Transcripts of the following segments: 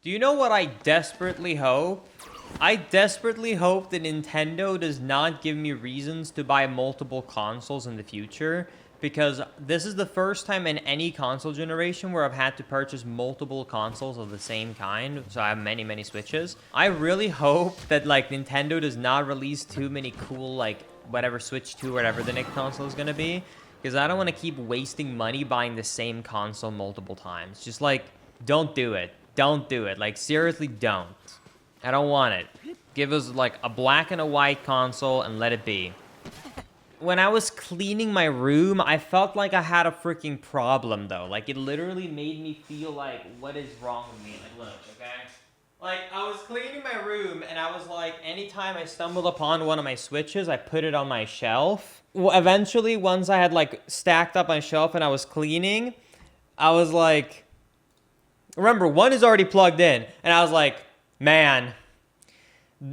Do you know what I desperately hope? I desperately hope that Nintendo does not give me reasons to buy multiple consoles in the future, because this is the first time in any console generation where I've had to purchase multiple consoles of the same kind, so I have many, many Switches. I really hope that, like, Nintendo does not release too many cool, like, whatever Switch 2 or whatever the next console is gonna be, because I don't want to keep wasting money buying the same console multiple times. Just, like, don't do it. Don't do it. Like, seriously, don't. I don't want it. Give us, like, a black and a white console and let it be. When I was cleaning my room, I felt like I had a freaking problem, though. Like, it literally made me feel like, what is wrong with me? Like, look, okay? Like, I was cleaning my room, and I was like, anytime I stumbled upon one of my Switches, I put it on my shelf. Well, eventually, once I had, like, stacked up my shelf and I was cleaning, I was like... Remember, one is already plugged in, and I was like, man,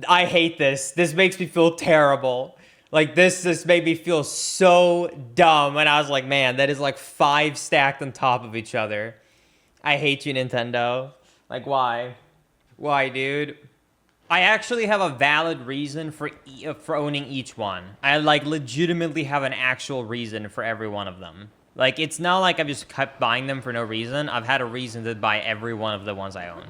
I hate this. This makes me feel terrible. Like, this made me feel so dumb. And I was like, man, that is like 5 stacked on top of each other. I hate you, Nintendo. Like, why? Why, dude? I actually have a valid reason for owning each one. I, like, legitimately have an actual reason for every one of them. Like, it's not like I've just kept buying them for no reason. I've had a reason to buy every one of the ones I own.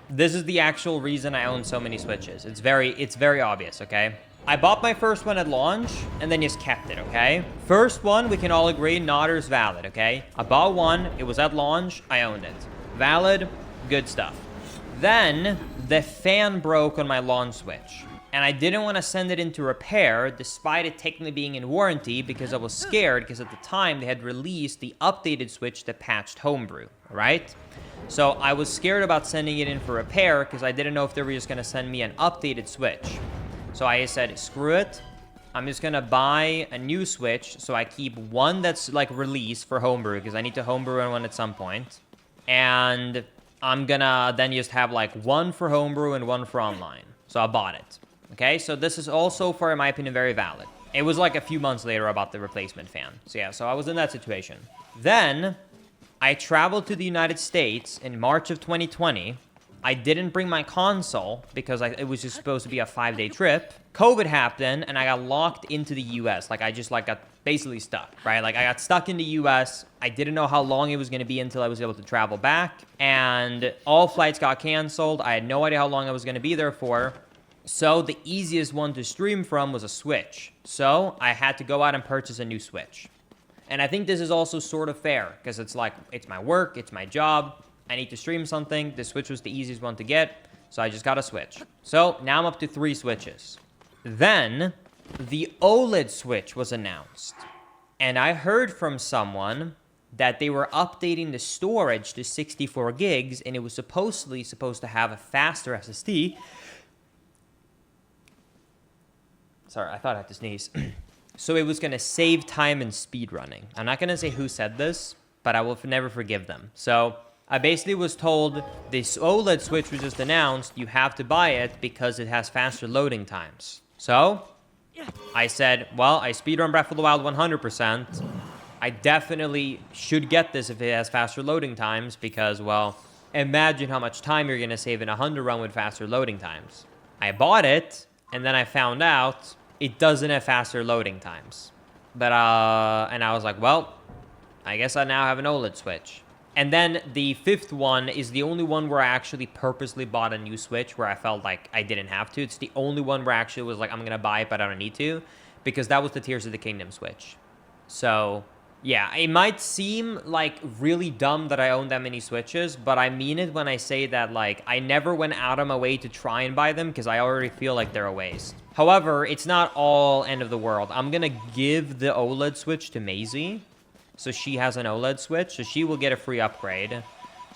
This is the actual reason I own so many Switches. It's very obvious, okay? I bought my first one at launch, and then just kept it, okay? First one, we can all agree, not as valid, okay? I bought one, it was at launch, I owned it. Valid, good stuff. Then, the fan broke on my launch Switch. And I didn't want to send it into repair, despite it technically being in warranty, because I was scared, because at the time, they had released the updated Switch that patched Homebrew, right? So I was scared about sending it in for repair, because I didn't know if they were just going to send me an updated Switch. So I said, screw it. I'm just going to buy a new Switch, so I keep one that's, like, released for Homebrew, because I need to Homebrew one at some point. And I'm going to then just have, like, one for Homebrew and one for online. So I bought it. Okay, so this is all so far, in my opinion, very valid. It was like a few months later about the replacement fan. So yeah, so I was in that situation. Then, I traveled to the United States in March of 2020. I didn't bring my console because it was just supposed to be a 5-day trip. COVID happened, and I got locked into the US. Like, I just, like, got basically stuck, right? Like, I got stuck in the US. I didn't know how long it was going to be until I was able to travel back. And all flights got canceled. I had no idea how long I was going to be there for. So the easiest one to stream from was a Switch. So I had to go out and purchase a new Switch. And I think this is also sort of fair, because it's like, it's my work, it's my job, I need to stream something. The Switch was the easiest one to get, so I just got a Switch. So now I'm up to 3 Switches. Then the OLED Switch was announced. And I heard from someone that they were updating the storage to 64 gigs, and it was supposed to have a faster SSD. Sorry, I thought I had to sneeze. So it was going to save time in speedrunning. I'm not going to say who said this, but I will never forgive them. So I basically was told this OLED Switch was just announced. You have to buy it because it has faster loading times. So I said, well, I speedrun Breath of the Wild 100%. I definitely should get this if it has faster loading times because, well, imagine how much time you're going to save in a 100 run with faster loading times. I bought it, and then I found out it doesn't have faster loading times. But, and I was like, well, I guess I now have an OLED Switch. And then the 5th one is the only one where I actually purposely bought a new Switch where I felt like I didn't have to. It's the only one where I actually was like, I'm going to buy it, but I don't need to. Because that was the Tears of the Kingdom Switch. So, yeah, it might seem like really dumb that I own that many Switches, but I mean it when I say that, like, I never went out of my way to try and buy them because I already feel like they're a waste. However, it's not all end of the world. I'm going to give the OLED Switch to Maisie. So she has an OLED Switch, so she will get a free upgrade.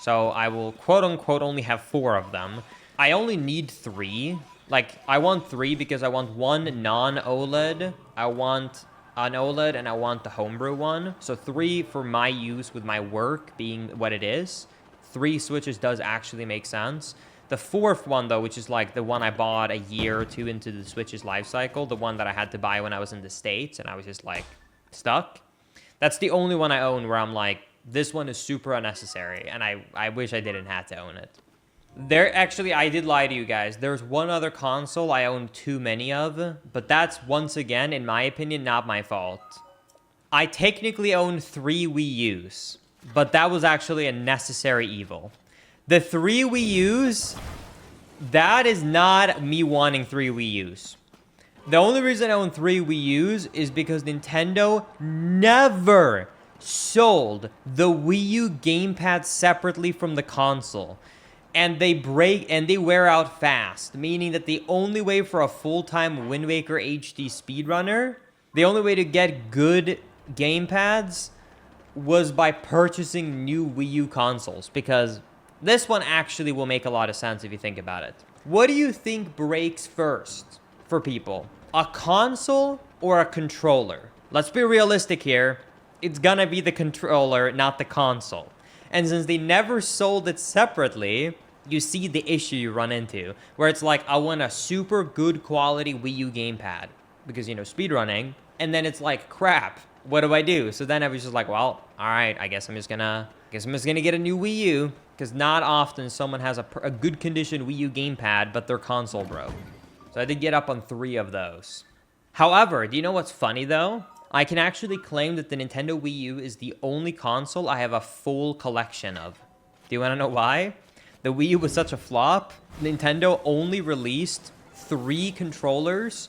So I will, quote-unquote, only have 4 of them. I only need 3. Like, I want 3 because I want one non-OLED, I want an OLED, and I want the homebrew one. So 3 for my use with my work being what it is. 3 Switches does actually make sense. The 4th one, though, which is like the one I bought a year or 2 into the Switch's life cycle, the one that I had to buy when I was in the States and I was just, like, stuck. That's the only one I own where I'm like, this one is super unnecessary, and I wish I didn't have to own it. Actually, I did lie to you guys. There's one other console I own too many of, but that's, once again, in my opinion, not my fault. I technically own 3 Wii U's, but that was actually a necessary evil. The 3 Wii U's, that is not me wanting 3 Wii U's. The only reason I own 3 Wii U's is because Nintendo never sold the Wii U gamepad separately from the console. And they break and they wear out fast, meaning that the only way for a full-time Wind Waker HD speedrunner, the only way to get good gamepads was by purchasing new Wii U consoles, because this one actually will make a lot of sense if you think about it. What do you think breaks first for people? A console or a controller? Let's be realistic here. It's gonna be the controller, not the console. And since they never sold it separately, you see the issue you run into, where it's like, I want a super good quality Wii U gamepad, because, you know, speedrunning, and then it's like, crap, what do I do? So then I was just like, well, all right, I guess I'm just gonna get a new Wii U, because not often someone has a good condition Wii U gamepad, but their console broke. So I did get up on 3 of those. However, do you know what's funny though? I can actually claim that the Nintendo Wii U is the only console I have a full collection of. Do you want to know why? The Wii U was such a flop. Nintendo only released 3 controllers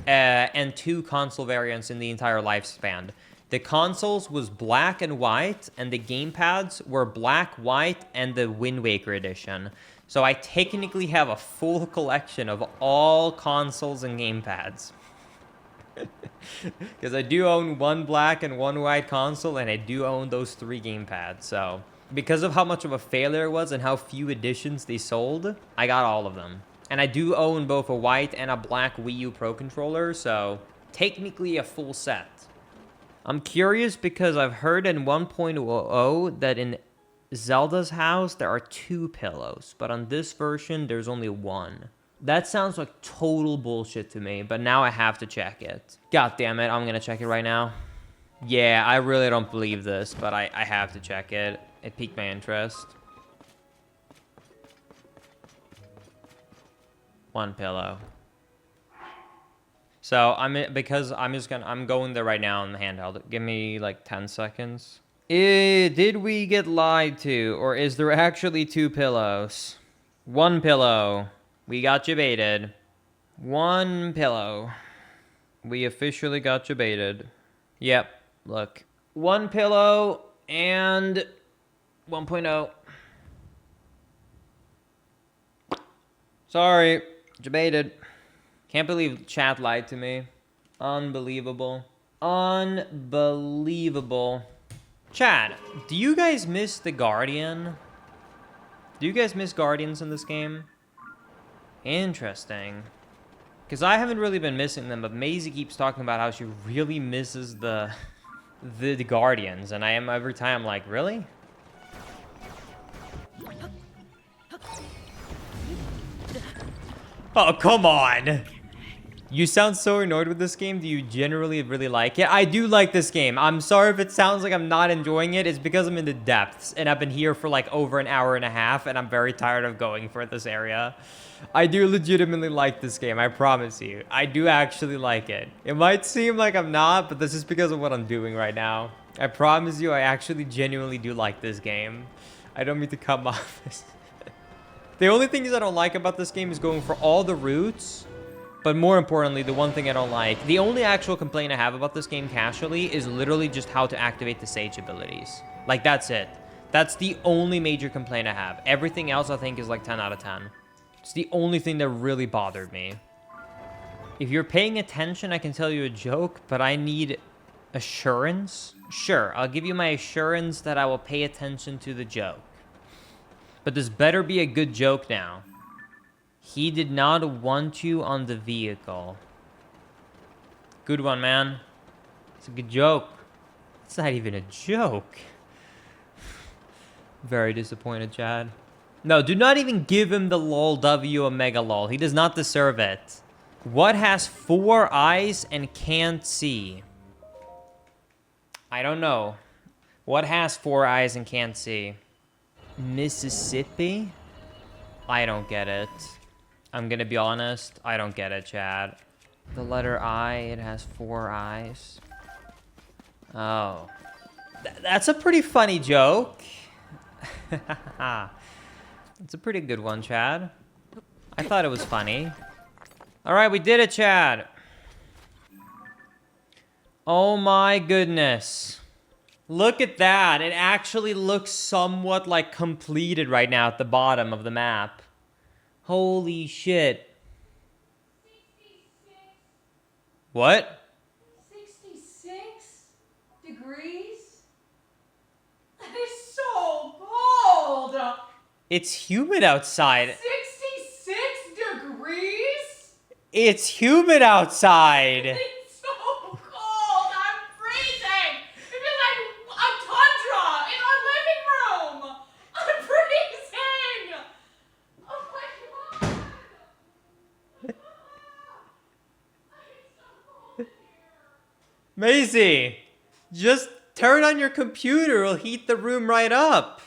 and 2 console variants in the entire lifespan. The consoles was black and white, and the gamepads were black, white, and the Wind Waker edition. So I technically have a full collection of all consoles and gamepads. Because I do own 1 black and 1 white console, and I do own those 3 gamepads. So because of how much of a failure it was and how few editions they sold, I got all of them. And I do own both a white and a black Wii U Pro controller, so technically a full set. I'm curious because I've heard in 1.0 that in Zelda's house there are 2 pillows, but on this version there's only 1. That sounds like total bullshit to me, but now I have to check it. God damn it, I'm gonna check it right now. Yeah, I really don't believe this, but I have to check it. It piqued my interest. 1 pillow. So I'm going there right now on the handheld. Give me like 10 seconds. Did we get lied to, or is there actually 2 pillows? 1 pillow. We got you baited. 1 pillow. We officially got you baited. Yep, look. 1 pillow and 1.0. Sorry, debated. Can't believe chat lied to me. Unbelievable. Unbelievable. Chat, do you guys miss the Guardian? Do you guys miss Guardians in this game? Interesting. Because I haven't really been missing them, but Maisie keeps talking about how she really misses the Guardians, and I am every time I'm like, really? Oh, come on! You sound so annoyed with this game. Do you generally really like it? I do like this game. I'm sorry if it sounds like I'm not enjoying it. It's because I'm in the depths, and I've been here for like over an hour and a half, and I'm very tired of going for this area. I do legitimately like this game, I promise you. I do actually like it. It might seem like I'm not, but this is because of what I'm doing right now. I promise you, I actually genuinely do like this game. I don't mean to come off this. The only things I don't like about this game is going for all the routes. But more importantly, the one thing I don't like, the only actual complaint I have about this game casually is literally just how to activate the Sage abilities. Like, that's it. That's the only major complaint I have. Everything else I think is like 10 out of 10. It's the only thing that really bothered me. If you're paying attention, I can tell you a joke, but I need assurance. Sure, I'll give you my assurance that I will pay attention to the joke. But this better be a good joke now. He did not want you on the vehicle. Good one, man. It's a good joke. It's not even a joke. Very disappointed, Chad. No, do not even give him the lol W omega lol. He does not deserve it. What has 4 eyes and can't see? I don't know. What has 4 eyes and can't see? Mississippi? I don't get it. I'm gonna be honest. I don't get it, Chad. The letter I, it has 4 eyes. Oh. That's a pretty funny joke. It's a pretty good one, Chad. I thought it was funny. All right, we did it, Chad. Oh my goodness. Look at that. It actually looks somewhat like completed right now at the bottom of the map. Holy shit. 66. What? 66 degrees? That is so cold! It's humid outside. 66 degrees? It's humid outside. It's so cold! I'm freezing! It feels like a tundra in our living room! I'm freezing! Oh my god! It's so cold in here. Maisie, just turn on your computer. It'll heat the room right up.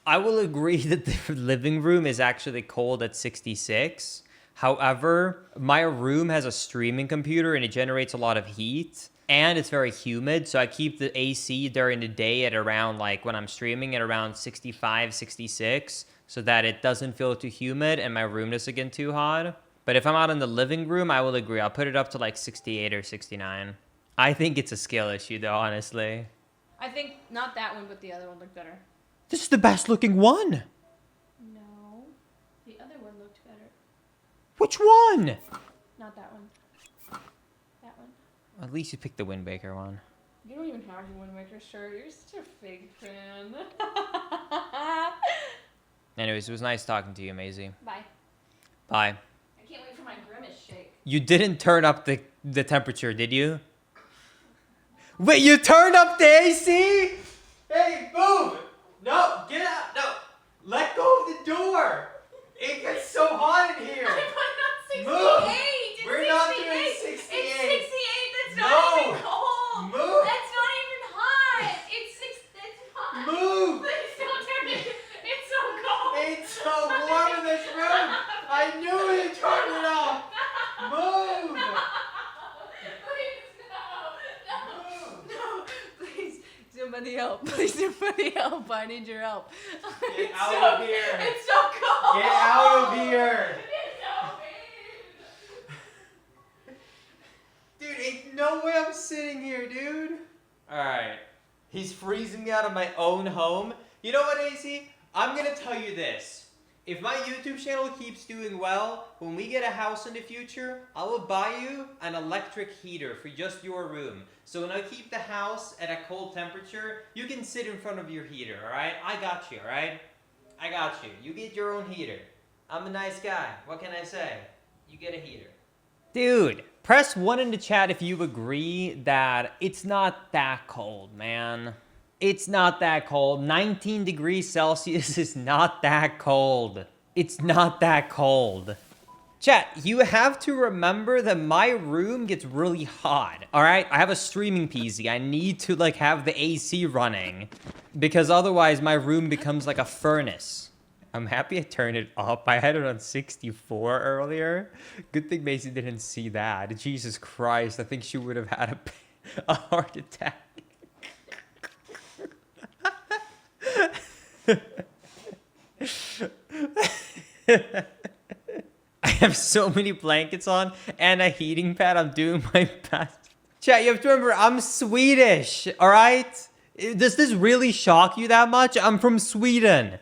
I will agree that the living room is actually cold at 66. However, my room has a streaming computer and it generates a lot of heat. And it's very humid, so I keep the AC during the day at around, like, when I'm streaming at around 65, 66, so that it doesn't feel too humid and my room doesn't get too hot. But if I'm out in the living room, I will agree. I'll put it up to, like, 68 or 69. I think it's a skill issue, though, honestly. I think not that one, but the other one looked better. This is the best looking one. No, the other one looked better. Which one? Not that one. That one. At least you picked the Windbaker one. You don't even have a Wind Waker shirt. You're such a fake fan. Anyways, it was nice talking to you, Maisie. Bye. Bye. I can't wait for my Grimace shake. You didn't turn up the temperature, did you? Wait, you turned up the AC? Hey, move! No, get out! No, let go of the door! It gets so hot in here! I put it on 68! Move. It's We're 68. not doing 68. It's 68! That's No. not even cold! Move. That's not even hot! It's hot! Move. Please don't turn it! It's so cold! It's so warm in this room! I knew you turned it off! Move! Please, no! Please, somebody help. Please, somebody help. I need your help. Get out of here. It's so cold. Get out of here! It's so big. Dude, ain't no way I'm sitting here, dude. Alright. He's freezing me out of my own home. You know what, AC? I'm gonna tell you this. If my YouTube channel keeps doing well, when we get a house in the future, I will buy you an electric heater for just your room. So when I keep the house at a cold temperature, you can sit in front of your heater, alright? I got you, alright? I got you. You get your own heater. I'm a nice guy. What can I say? You get a heater. Dude, press 1 in the chat if you agree that it's not that cold, man. It's not that cold. 19 degrees Celsius is not that cold. It's not that cold. Chat, you have to remember that my room gets really hot, all right? I have a streaming PC. I need to, like, have the AC running because otherwise my room becomes like a furnace. I'm happy I turned it up. I had it on 64 earlier. Good thing Macy didn't see that. Jesus Christ, I think she would have had a heart attack. I have so many blankets on and a heating pad. I'm doing my best. Chat, you have to remember, I'm Swedish, all right? Does this really shock you that much? I'm from Sweden.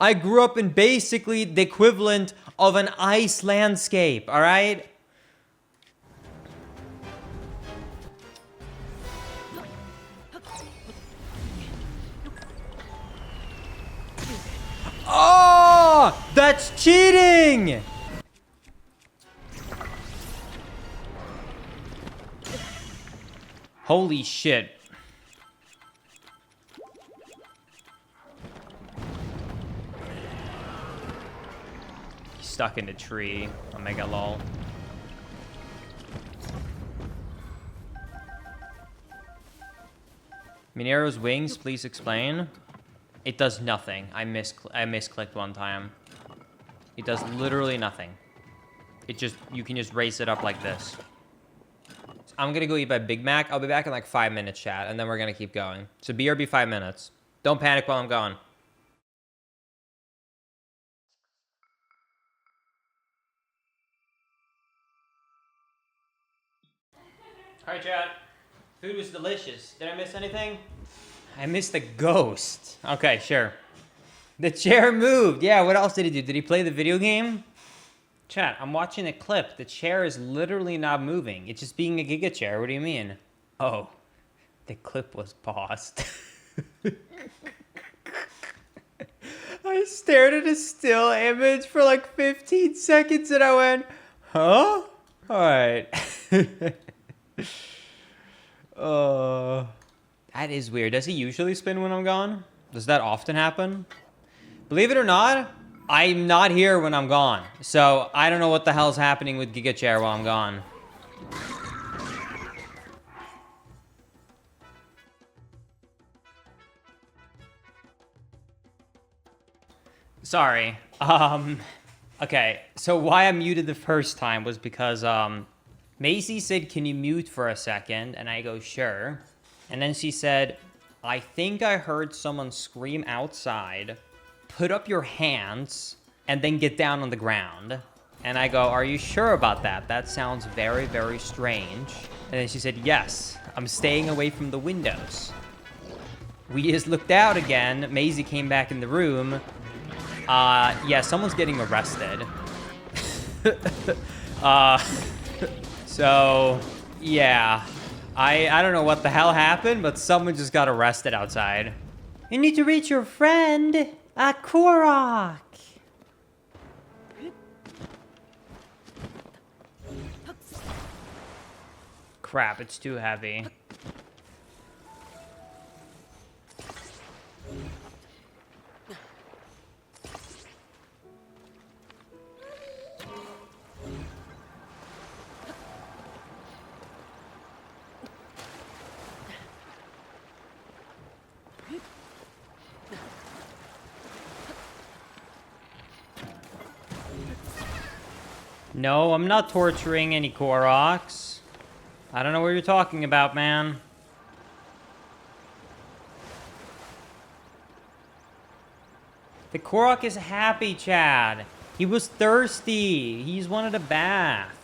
I grew up in basically the equivalent of an ice landscape, all right? Oh, that's cheating! Holy shit. He's stuck in a tree. Omega lol. Minero's wings, please explain. It does nothing. I misclicked one time. It does literally nothing. It just, you can just raise it up like this. I'm gonna go eat my Big Mac. I'll be back in like 5 minutes, chat, and then we're gonna keep going. So BRB 5 minutes. Don't panic while I'm gone. All right, chat. Food was delicious. Did I miss anything? I missed the ghost. Okay, sure. The chair moved. Yeah, what else did he do? Did he play the video game? Chat, I'm watching a clip. The chair is literally not moving. It's just being a Giga chair. What do you mean? Oh, the clip was paused. I stared at a still image for like 15 seconds and I went, huh? All right. That is weird. Does he usually spin when I'm gone? Does that often happen? Believe it or not, I'm not here when I'm gone. So I don't know what the hell's happening with Giga Chair while I'm gone. Sorry. Okay, so why I muted the first time was because Macy said, can you mute for a second? And I go, sure. And then she said, I think I heard someone scream outside, put up your hands, and then get down on the ground. And I go, are you sure about that? That sounds very, very strange. And then she said, yes, I'm staying away from the windows. We just looked out again. Maisie came back in the room. Yeah, someone's getting arrested. So, yeah. I don't know what the hell happened, but someone just got arrested outside. You need to reach your friend, Korok. Crap, it's too heavy. No, I'm not torturing any Koroks. I don't know what you're talking about, man. The Korok is happy, Chad. He was thirsty. He just wanted a bath.